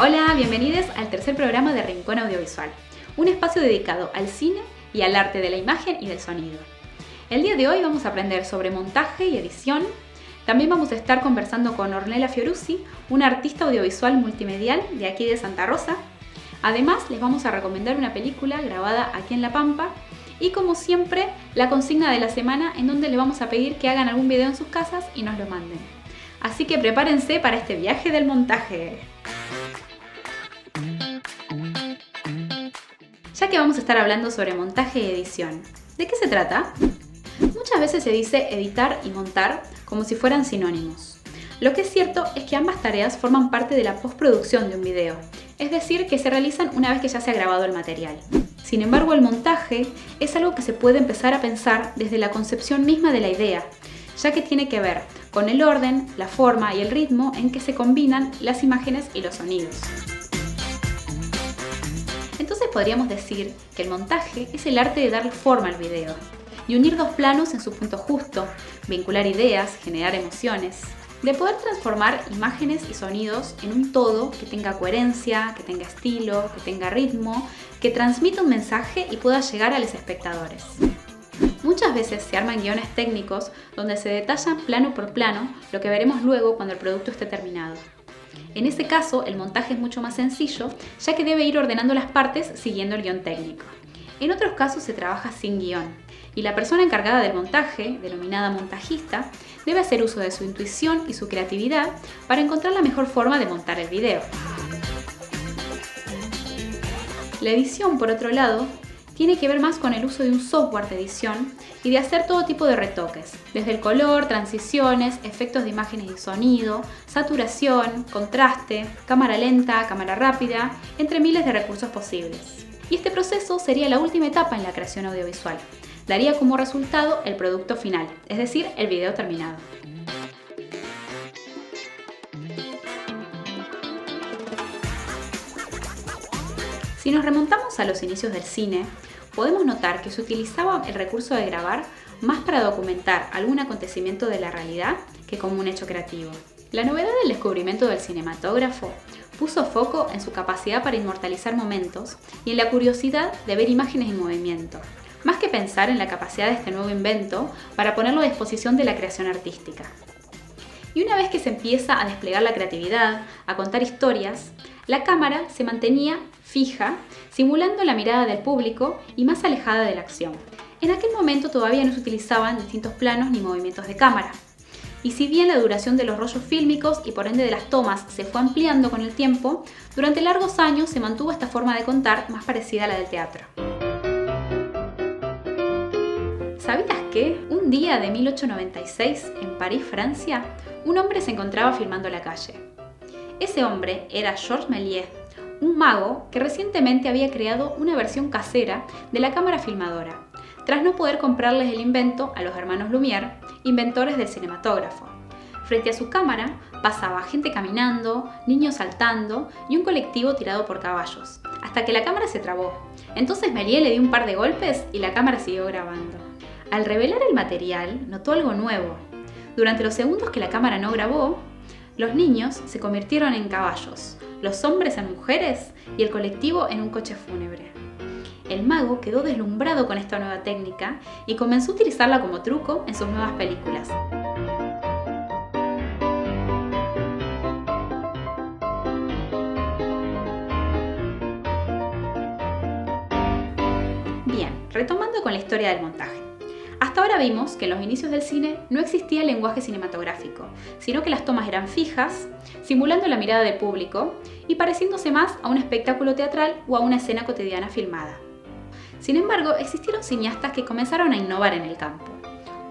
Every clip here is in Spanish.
Hola, bienvenidos al tercer programa de Rincón Audiovisual, un espacio dedicado al cine y al arte de la imagen y del sonido. El día de hoy vamos a aprender sobre montaje y edición. También vamos a estar conversando con Ornella Fiorucci, una artista audiovisual multimedial de aquí de Santa Rosa. Además, les vamos a recomendar una película grabada aquí en La Pampa y, como siempre, la consigna de la semana en donde les vamos a pedir que hagan algún video en sus casas y nos lo manden. Así que prepárense para este viaje del montaje. Ya que vamos a estar hablando sobre montaje y edición, ¿de qué se trata? Muchas veces se dice editar y montar como si fueran sinónimos. Lo que es cierto es que ambas tareas forman parte de la postproducción de un video, es decir, que se realizan una vez que ya se ha grabado el material. Sin embargo, el montaje es algo que se puede empezar a pensar desde la concepción misma de la idea, ya que tiene que ver con el orden, la forma y el ritmo en que se combinan las imágenes y los sonidos. Entonces podríamos decir que el montaje es el arte de darle forma al video y unir dos planos en su punto justo, vincular ideas, generar emociones, de poder transformar imágenes y sonidos en un todo que tenga coherencia, que tenga estilo, que tenga ritmo, que transmita un mensaje y pueda llegar a los espectadores. Muchas veces se arman guiones técnicos donde se detallan plano por plano lo que veremos luego cuando el producto esté terminado. En ese caso, el montaje es mucho más sencillo, ya que debe ir ordenando las partes siguiendo el guión técnico. En otros casos se trabaja sin guión, y la persona encargada del montaje, denominada montajista, debe hacer uso de su intuición y su creatividad para encontrar la mejor forma de montar el video. La edición, por otro lado, tiene que ver más con el uso de un software de edición y de hacer todo tipo de retoques, desde el color, transiciones, efectos de imágenes y sonido, saturación, contraste, cámara lenta, cámara rápida, entre miles de recursos posibles. Y este proceso sería la última etapa en la creación audiovisual. Daría como resultado el producto final, es decir, el video terminado. Si nos remontamos a los inicios del cine, podemos notar que se utilizaba el recurso de grabar más para documentar algún acontecimiento de la realidad que como un hecho creativo. La novedad del descubrimiento del cinematógrafo puso foco en su capacidad para inmortalizar momentos y en la curiosidad de ver imágenes en movimiento, más que pensar en la capacidad de este nuevo invento para ponerlo a disposición de la creación artística. Y una vez que se empieza a desplegar la creatividad, a contar historias, la cámara se mantenía fija, simulando la mirada del público y más alejada de la acción. En aquel momento todavía no se utilizaban distintos planos ni movimientos de cámara. Y si bien la duración de los rollos fílmicos y por ende de las tomas se fue ampliando con el tiempo, durante largos años se mantuvo esta forma de contar más parecida a la del teatro. ¿Sabías que un día de 1896, en París, Francia, un hombre se encontraba filmando la calle? Ese hombre era Georges Méliès, un mago que recientemente había creado una versión casera de la cámara filmadora, tras no poder comprarles el invento a los hermanos Lumière, inventores del cinematógrafo. Frente a su cámara pasaba gente caminando, niños saltando y un colectivo tirado por caballos, hasta que la cámara se trabó. Entonces Méliès le dio un par de golpes y la cámara siguió grabando. Al revelar el material, notó algo nuevo. Durante los segundos que la cámara no grabó, los niños se convirtieron en caballos, los hombres en mujeres y el colectivo en un coche fúnebre. El mago quedó deslumbrado con esta nueva técnica y comenzó a utilizarla como truco en sus nuevas películas. Bien, retomando con la historia del montaje. Hasta ahora vimos que en los inicios del cine no existía el lenguaje cinematográfico, sino que las tomas eran fijas, simulando la mirada del público y pareciéndose más a un espectáculo teatral o a una escena cotidiana filmada. Sin embargo, existieron cineastas que comenzaron a innovar en el campo.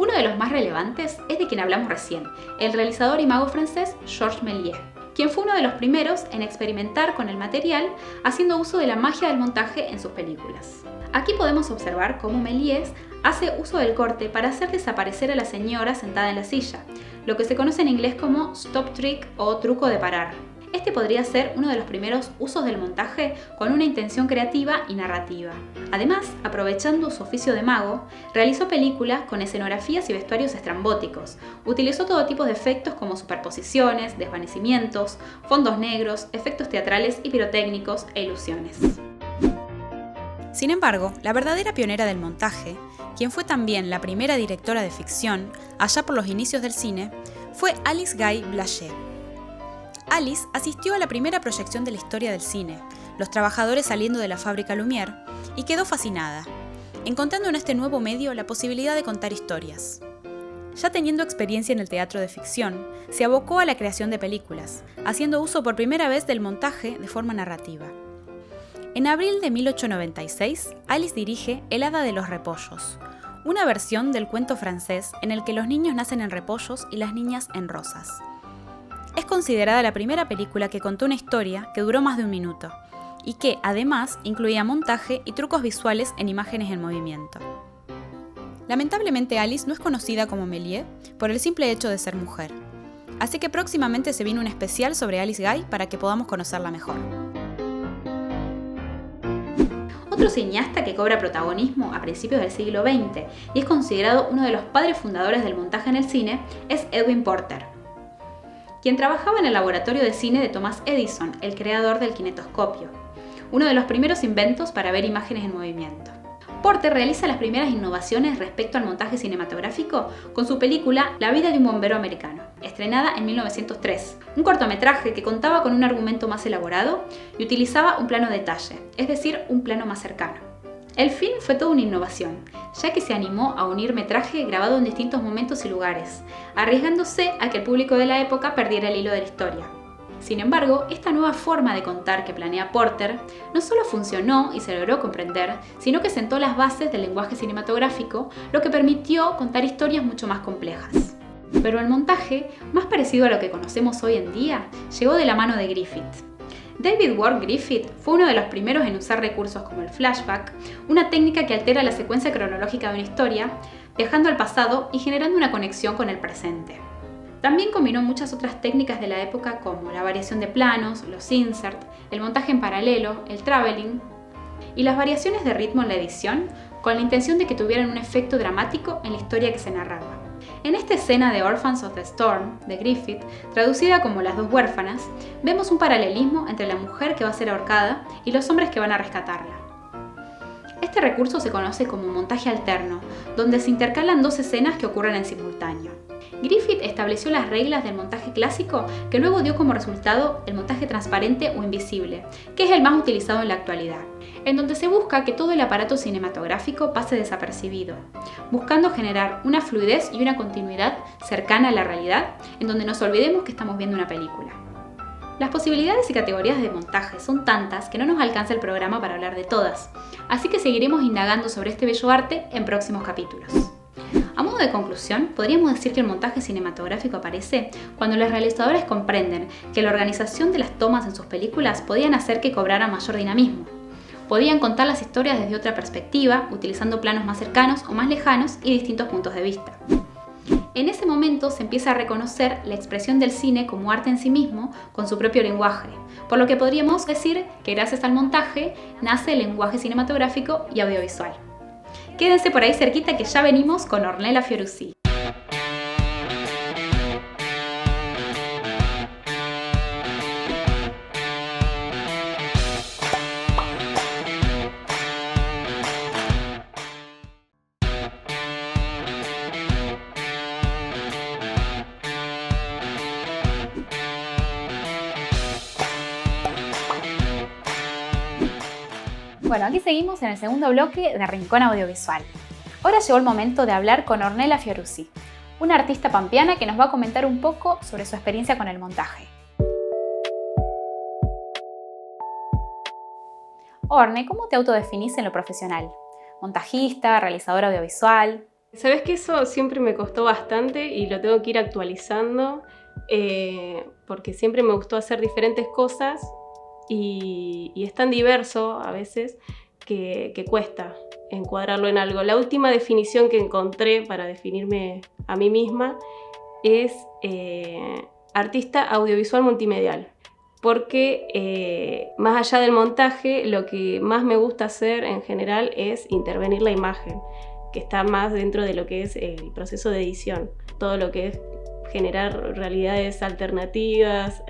Uno de los más relevantes es de quien hablamos recién, el realizador y mago francés Georges Méliès, quien fue uno de los primeros en experimentar con el material haciendo uso de la magia del montaje en sus películas. Aquí podemos observar cómo Méliès hace uso del corte para hacer desaparecer a la señora sentada en la silla, lo que se conoce en inglés como stop trick o truco de parar. Este podría ser uno de los primeros usos del montaje con una intención creativa y narrativa. Además, aprovechando su oficio de mago, realizó películas con escenografías y vestuarios estrambóticos. Utilizó todo tipo de efectos como superposiciones, desvanecimientos, fondos negros, efectos teatrales y pirotécnicos e ilusiones. Sin embargo, la verdadera pionera del montaje, quien fue también la primera directora de ficción, allá por los inicios del cine, fue Alice Guy Blaché. Alice asistió a la primera proyección de la historia del cine, los trabajadores saliendo de la fábrica Lumière, y quedó fascinada, encontrando en este nuevo medio la posibilidad de contar historias. Ya teniendo experiencia en el teatro de ficción, se abocó a la creación de películas, haciendo uso por primera vez del montaje de forma narrativa. En abril de 1896, Alice dirige El hada de los repollos, una versión del cuento francés en el que los niños nacen en repollos y las niñas en rosas. Es considerada la primera película que contó una historia que duró más de 1 minuto y que, además, incluía montaje y trucos visuales en imágenes en movimiento. Lamentablemente, Alice no es conocida como Méliès por el simple hecho de ser mujer, así que próximamente se viene un especial sobre Alice Guy para que podamos conocerla mejor. Otro cineasta que cobra protagonismo a principios del siglo XX y es considerado uno de los padres fundadores del montaje en el cine es Edwin Porter, quien trabajaba en el laboratorio de cine de Thomas Edison, el creador del kinetoscopio, uno de los primeros inventos para ver imágenes en movimiento. Porter realiza las primeras innovaciones respecto al montaje cinematográfico con su película La vida de un bombero americano, estrenada en 1903, un cortometraje que contaba con un argumento más elaborado y utilizaba un plano detalle, es decir, un plano más cercano. El film fue toda una innovación, ya que se animó a unir metraje grabado en distintos momentos y lugares, arriesgándose a que el público de la época perdiera el hilo de la historia. Sin embargo, esta nueva forma de contar que planea Porter no solo funcionó y se logró comprender, sino que sentó las bases del lenguaje cinematográfico, lo que permitió contar historias mucho más complejas. Pero el montaje, más parecido a lo que conocemos hoy en día, llegó de la mano de Griffith. David Ward Griffith fue uno de los primeros en usar recursos como el flashback, una técnica que altera la secuencia cronológica de una historia, viajando al pasado y generando una conexión con el presente. También combinó muchas otras técnicas de la época como la variación de planos, los insert, el montaje en paralelo, el traveling y las variaciones de ritmo en la edición, con la intención de que tuvieran un efecto dramático en la historia que se narraba. En esta escena de Orphans of the Storm, de Griffith, traducida como Las dos huérfanas, vemos un paralelismo entre la mujer que va a ser ahorcada y los hombres que van a rescatarla. Este recurso se conoce como montaje alterno, donde se intercalan 2 escenas que ocurren en simultáneo. Griffith estableció las reglas del montaje clásico que luego dio como resultado el montaje transparente o invisible, que es el más utilizado en la actualidad, en donde se busca que todo el aparato cinematográfico pase desapercibido, buscando generar una fluidez y una continuidad cercana a la realidad, en donde nos olvidemos que estamos viendo una película. Las posibilidades y categorías de montaje son tantas que no nos alcanza el programa para hablar de todas, así que seguiremos indagando sobre este bello arte en próximos capítulos. A modo de conclusión, podríamos decir que el montaje cinematográfico aparece cuando los realizadores comprenden que la organización de las tomas en sus películas podían hacer que cobrara mayor dinamismo. Podían contar las historias desde otra perspectiva, utilizando planos más cercanos o más lejanos y distintos puntos de vista. En ese momento se empieza a reconocer la expresión del cine como arte en sí mismo, con su propio lenguaje, por lo que podríamos decir que gracias al montaje nace el lenguaje cinematográfico y audiovisual. Quédense por ahí cerquita que ya venimos con Ornella Fiorucci. Bueno, aquí seguimos en el segundo bloque de Rincón Audiovisual. Ahora llegó el momento de hablar con Ornella Fiorucci, una artista pampeana que nos va a comentar un poco sobre su experiencia con el montaje. Orne, ¿cómo te autodefinís en lo profesional? ¿Montajista, realizadora audiovisual? Sabes que eso siempre me costó bastante y lo tengo que ir actualizando porque siempre me gustó hacer diferentes cosas y es tan diverso a veces que cuesta encuadrarlo en algo. La última definición que encontré para definirme a mí misma es artista audiovisual multimedial. porque más allá del montaje, lo que más me gusta hacer en general es intervenir la imagen, que está más dentro de lo que es el proceso de edición. Todo lo que es generar realidades alternativas,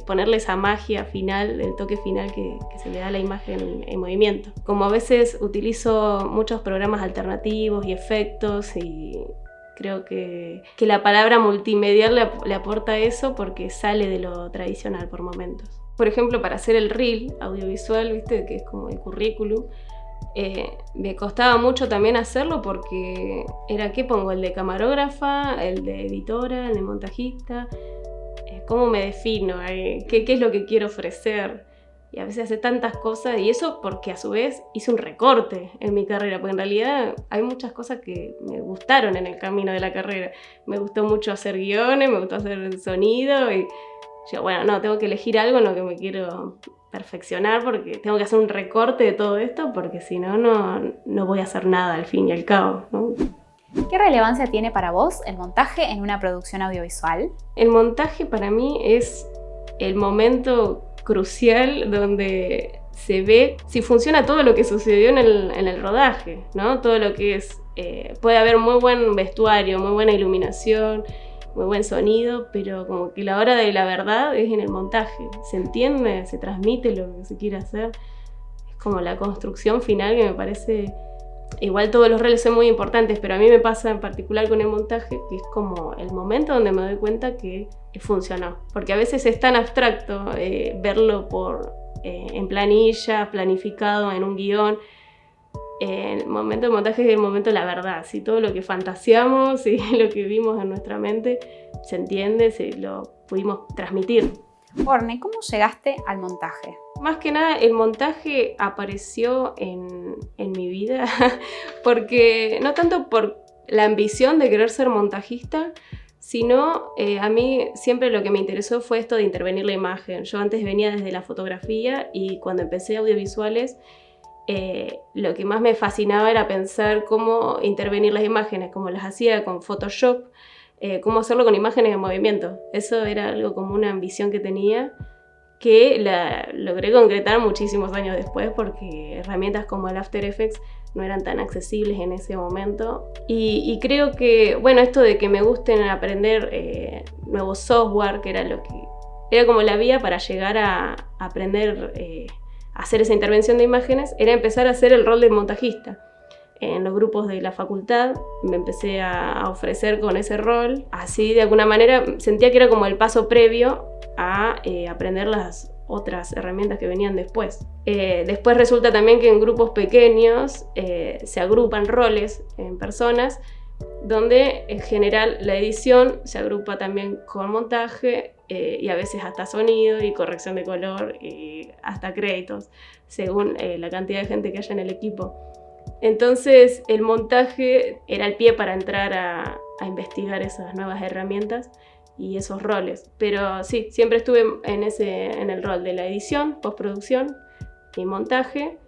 ponerle esa magia final, el toque final que se le da a la imagen en movimiento. Como a veces utilizo muchos programas alternativos y efectos, y creo que la palabra multimedial le aporta eso porque sale de lo tradicional por momentos. Por ejemplo, para hacer el reel audiovisual, ¿viste? Que es como el currículum, me costaba mucho también hacerlo porque era, ¿qué pongo? El de camarógrafa, el de editora, el de montajista, ¿cómo me defino? ¿Qué es lo que quiero ofrecer? Y a veces hace tantas cosas, y eso porque a su vez hice un recorte en mi carrera, porque en realidad hay muchas cosas que me gustaron en el camino de la carrera. Me gustó mucho hacer guiones, me gustó hacer sonido, y yo, bueno, no, tengo que elegir algo en lo que me quiero perfeccionar, porque tengo que hacer un recorte de todo esto, porque si no, no voy a hacer nada al fin y al cabo, ¿no? ¿Qué relevancia tiene para vos el montaje en una producción audiovisual? El montaje para mí es el momento crucial donde se ve si funciona todo lo que sucedió en el rodaje, ¿no? Todo lo que es, puede haber muy buen vestuario, muy buena iluminación, muy buen sonido, pero como que la hora de la verdad es en el montaje. Se entiende, se transmite lo que se quiere hacer. Es como la construcción final que me parece... Igual todos los roles son muy importantes, pero a mí me pasa en particular con el montaje, que es como el momento donde me doy cuenta que funcionó. Porque a veces es tan abstracto verlo en planilla, planificado en un guión. El momento de montaje es el momento de la verdad. Si todo lo que fantaseamos y lo que vimos en nuestra mente se entiende, lo pudimos transmitir. Orne, ¿cómo llegaste al montaje? Más que nada, el montaje apareció en mi vida porque no tanto por la ambición de querer ser montajista, sino a mí siempre lo que me interesó fue esto de intervenir la imagen. Yo antes venía desde la fotografía, y cuando empecé audiovisuales, lo que más me fascinaba era pensar cómo intervenir las imágenes, como las hacía con Photoshop, cómo hacerlo con imágenes en movimiento. Eso era algo como una ambición que tenía, que la logré concretar muchísimos años después, porque herramientas como el After Effects no eran tan accesibles en ese momento. Y creo que, bueno, esto de que me gusten aprender nuevo software, que era como la vía para llegar a aprender a hacer esa intervención de imágenes, era empezar a hacer el rol de montajista. En los grupos de la facultad me empecé a ofrecer con ese rol. Así, de alguna manera, sentía que era como el paso previo a aprender las otras herramientas que venían después. Después resulta también que en grupos pequeños se agrupan roles en personas, donde en general la edición se agrupa también con montaje, y a veces hasta sonido y corrección de color y hasta créditos, según la cantidad de gente que haya en el equipo. Entonces el montaje era el pie para entrar a investigar esas nuevas herramientas y esos roles. Pero sí, siempre estuve en el rol de la edición, postproducción y montaje,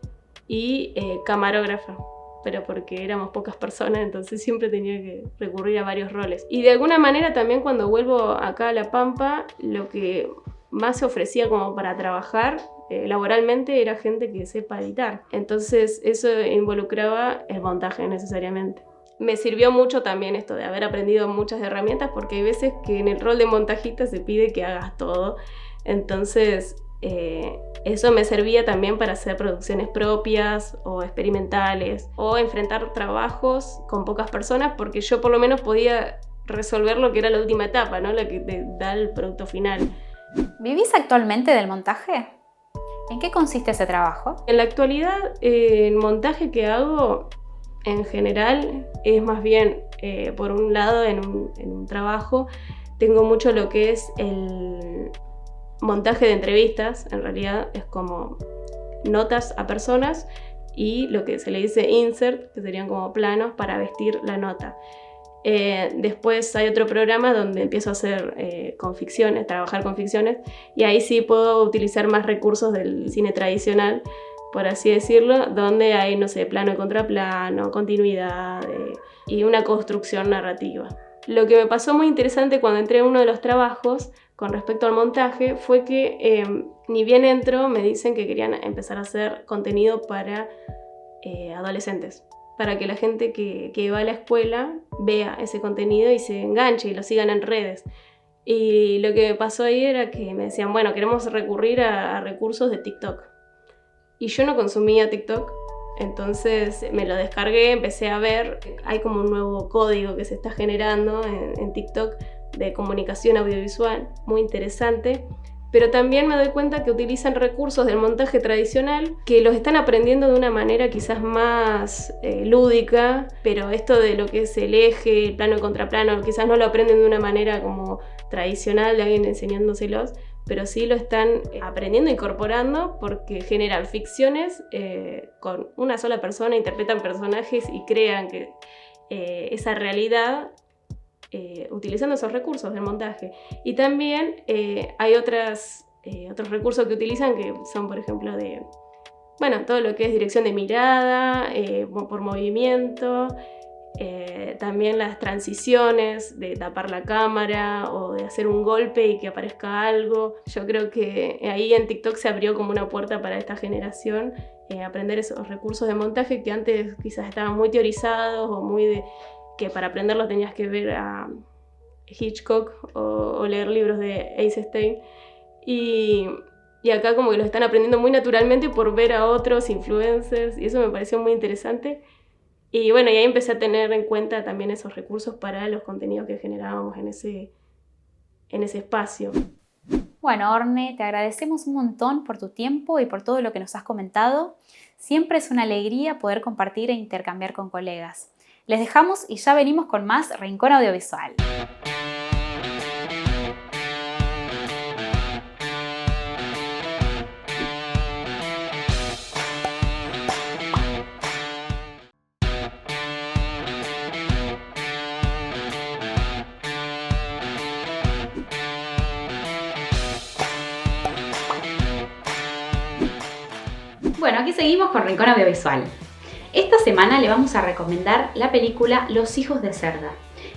y camarógrafa, pero porque éramos pocas personas, entonces siempre tenía que recurrir a varios roles. Y de alguna manera también, cuando vuelvo acá a La Pampa, lo que más se ofrecía como para trabajar laboralmente era gente que sepa editar. Entonces eso involucraba el montaje necesariamente. Me sirvió mucho también esto de haber aprendido muchas herramientas, porque hay veces que en el rol de montajista se pide que hagas todo. Entonces eso me servía también para hacer producciones propias o experimentales, o enfrentar trabajos con pocas personas, porque yo por lo menos podía resolver lo que era la última etapa, ¿no? La que te da el producto final. ¿Vivís actualmente del montaje? ¿En qué consiste ese trabajo? En la actualidad, el montaje que hago en general es más bien, por un lado, en un trabajo, tengo mucho lo que es el montaje de entrevistas. En realidad es como notas a personas y lo que se le dice insert, que serían como planos para vestir la nota. Después hay otro programa donde empiezo a hacer con ficciones, trabajar con ficciones, y ahí sí puedo utilizar más recursos del cine tradicional, por así decirlo, donde hay, no sé, plano y contraplano, continuidad y una construcción narrativa. Lo que me pasó muy interesante cuando entré en uno de los trabajos, con respecto al montaje fue que ni bien entro me dicen que querían empezar a hacer contenido para adolescentes, para que la gente que va a la escuela vea ese contenido y se enganche y lo sigan en redes. Y lo que me pasó ahí era que me decían, bueno, queremos recurrir a recursos de TikTok. Y yo no consumía TikTok, entonces me lo descargué, empecé a ver, hay como un nuevo código que se está generando en TikTok de comunicación audiovisual, muy interesante. Pero también me doy cuenta que utilizan recursos del montaje tradicional que los están aprendiendo de una manera quizás más lúdica, pero esto de lo que es el eje, el plano y contraplano, quizás no lo aprenden de una manera como tradicional de alguien enseñándoselos, pero sí lo están aprendiendo, incorporando, porque generan ficciones con una sola persona, interpretan personajes y crean que esa realidad utilizando esos recursos del montaje. Y también hay otros recursos que utilizan que son, por ejemplo, todo lo que es dirección de mirada, por movimiento, también las transiciones de tapar la cámara o de hacer un golpe y que aparezca algo. Yo creo que ahí en TikTok se abrió como una puerta para esta generación, aprender esos recursos de montaje que antes quizás estaban muy teorizados o que para aprenderlos tenías que ver a Hitchcock o leer libros de Eisenstein. Y acá como que lo están aprendiendo muy naturalmente por ver a otros influencers, y eso me pareció muy interesante. Y bueno, y ahí empecé a tener en cuenta también esos recursos para los contenidos que generábamos en ese espacio. Bueno, Orne, te agradecemos un montón por tu tiempo y por todo lo que nos has comentado. Siempre es una alegría poder compartir e intercambiar con colegas. Les dejamos y ya venimos con más Rincón Audiovisual. Bueno, aquí seguimos con Rincón Audiovisual. Esta semana le vamos a recomendar la película Los hijos de Cerda,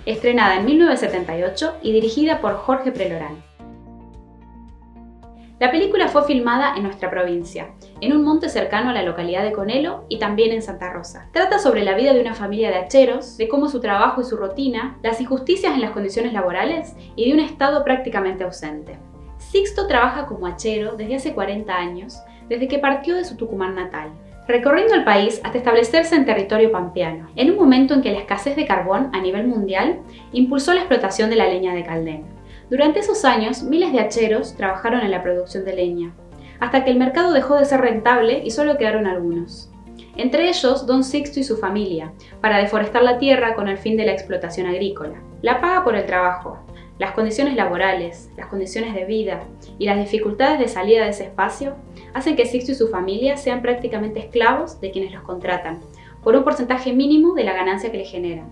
estrenada en 1978 y dirigida por Jorge Prelorán. La película fue filmada en nuestra provincia, en un monte cercano a la localidad de Conelo y también en Santa Rosa. Trata sobre la vida de una familia de hacheros, de cómo su trabajo y su rutina, las injusticias en las condiciones laborales y de un Estado prácticamente ausente. Sixto trabaja como hachero desde hace 40 años, desde que partió de su Tucumán natal, recorriendo el país hasta establecerse en territorio pampeano, en un momento en que la escasez de carbón a nivel mundial impulsó la explotación de la leña de caldén. Durante esos años, miles de hacheros trabajaron en la producción de leña, hasta que el mercado dejó de ser rentable y solo quedaron algunos. Entre ellos, Don Sixto y su familia, para deforestar la tierra con el fin de la explotación agrícola. La paga por el trabajo, las condiciones laborales, las condiciones de vida y las dificultades de salida de ese espacio hacen que Sixto y su familia sean prácticamente esclavos de quienes los contratan, por un porcentaje mínimo de la ganancia que les generan.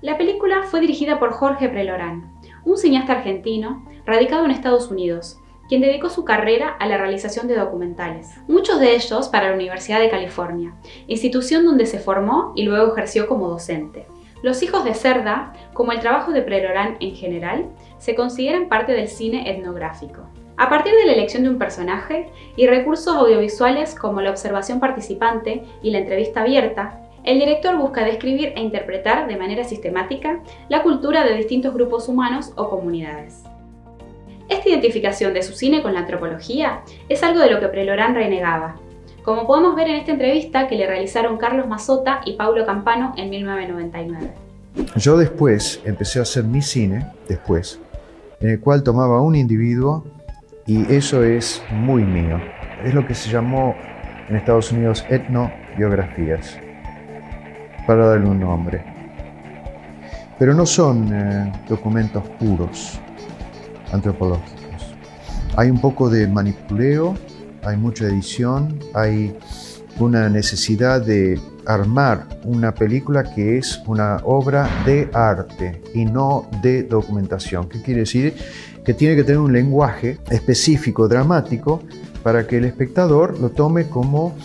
La película fue dirigida por Jorge Prelorán, un cineasta argentino radicado en Estados Unidos, quien dedicó su carrera a la realización de documentales, muchos de ellos para la Universidad de California, institución donde se formó y luego ejerció como docente. Los hijos de Cerda, como el trabajo de Prelorán en general, se consideran parte del cine etnográfico. A partir de la elección de un personaje y recursos audiovisuales como la observación participante y la entrevista abierta, el director busca describir e interpretar de manera sistemática la cultura de distintos grupos humanos o comunidades. Esta identificación de su cine con la antropología es algo de lo que Prelorán renegaba, como podemos ver en esta entrevista que le realizaron Carlos Mazota y Paulo Campano en 1999. Yo después empecé a hacer mi cine, en el cual tomaba un individuo y eso es muy mío. Es lo que se llamó en Estados Unidos etnobiografías, para darle un nombre. Pero no son documentos puros, antropológicos. Hay un poco de manipuleo, hay mucha edición, hay una necesidad de armar una película que es una obra de arte y no de documentación. ¿Qué quiere decir? Que tiene que tener un lenguaje específico, dramático, para que el espectador lo tome como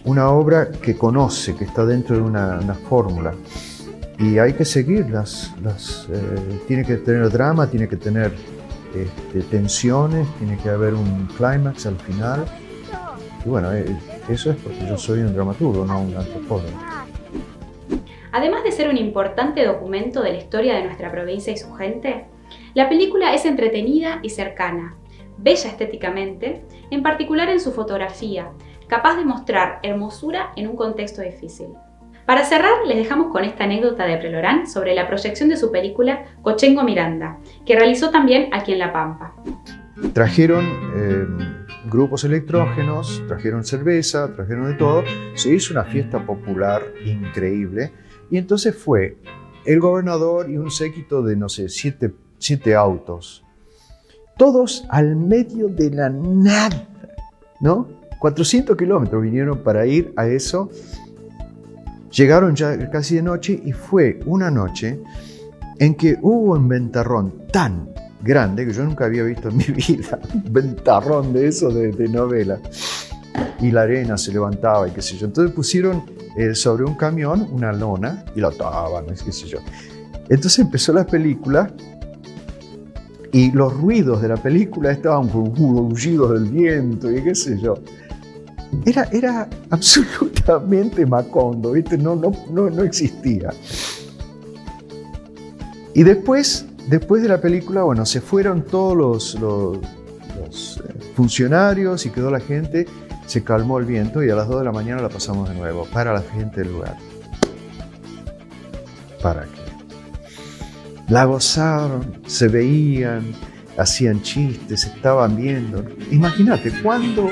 una obra que conoce, que está dentro de una fórmula. Y hay que seguirlas. Tiene que tener drama, tiene que tener tensiones, tiene que haber un clímax al final. Y bueno, eso es porque yo soy un dramaturgo, no un antropólogo. Además de ser un importante documento de la historia de nuestra provincia y su gente, la película es entretenida y cercana, bella estéticamente, en particular en su fotografía, capaz de mostrar hermosura en un contexto difícil. Para cerrar, les dejamos con esta anécdota de Prelorán sobre la proyección de su película Cochengo Miranda, que realizó también aquí en La Pampa. Trajeron grupos electrógenos, trajeron cerveza, trajeron de todo. Se hizo una fiesta popular increíble y entonces fue el gobernador y un séquito de, no sé, siete autos. Todos al medio de la nada, ¿no? 400 kilómetros vinieron para ir a eso. Llegaron ya casi de noche y fue una noche en que hubo un ventarrón tan grande que yo nunca había visto en mi vida, un ventarrón de eso de novela. Y la arena se levantaba y qué sé yo. Entonces pusieron sobre un camión una lona y lo ataban, qué sé yo. Entonces empezó la película y los ruidos de la película estaban rugidos del viento y qué sé yo. Era absolutamente Macondo, ¿viste? No existía. Y después de la película, bueno, se fueron todos los funcionarios y quedó la gente, se calmó el viento y a las 2 de la mañana la pasamos de nuevo para la gente del lugar. ¿Para qué? La gozaron, se veían, hacían chistes, estaban viendo. Imagínate, ¿cuándo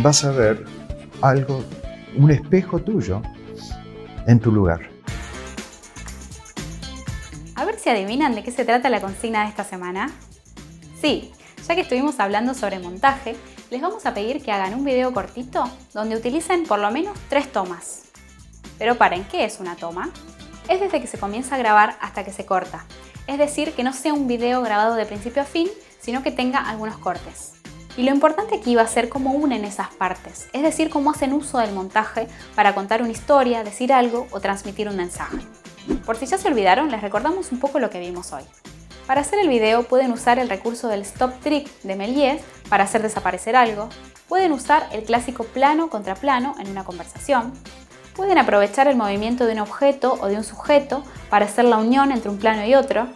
vas a ver algo, un espejo tuyo en tu lugar? A ver si adivinan de qué se trata la consigna de esta semana. Sí, ya que estuvimos hablando sobre montaje, les vamos a pedir que hagan un video cortito donde utilicen por lo menos 3 tomas. Pero paren, ¿qué es una toma? Es desde que se comienza a grabar hasta que se corta. Es decir, que no sea un video grabado de principio a fin, sino que tenga algunos cortes. Y lo importante aquí va a ser cómo unen esas partes, es decir, cómo hacen uso del montaje para contar una historia, decir algo o transmitir un mensaje. Por si ya se olvidaron, les recordamos un poco lo que vimos hoy. Para hacer el video pueden usar el recurso del Stop Trick de Méliès para hacer desaparecer algo, pueden usar el clásico plano contra plano en una conversación, pueden aprovechar el movimiento de un objeto o de un sujeto para hacer la unión entre un plano y otro,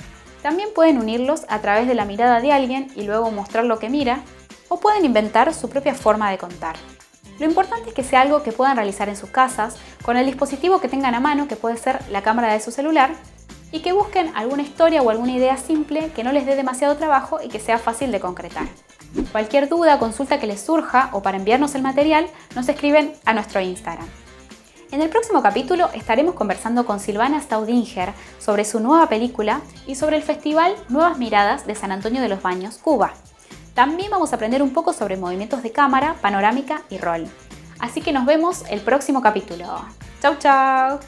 también pueden unirlos a través de la mirada de alguien y luego mostrar lo que mira, o pueden inventar su propia forma de contar. Lo importante es que sea algo que puedan realizar en sus casas, con el dispositivo que tengan a mano, que puede ser la cámara de su celular, y que busquen alguna historia o alguna idea simple que no les dé demasiado trabajo y que sea fácil de concretar. Cualquier duda o consulta que les surja o para enviarnos el material, nos escriben a nuestro Instagram. En el próximo capítulo estaremos conversando con Silvana Staudinger sobre su nueva película y sobre el festival Nuevas Miradas de San Antonio de los Baños, Cuba. También vamos a aprender un poco sobre movimientos de cámara, panorámica y rol. Así que nos vemos el próximo capítulo. ¡Chau, chau!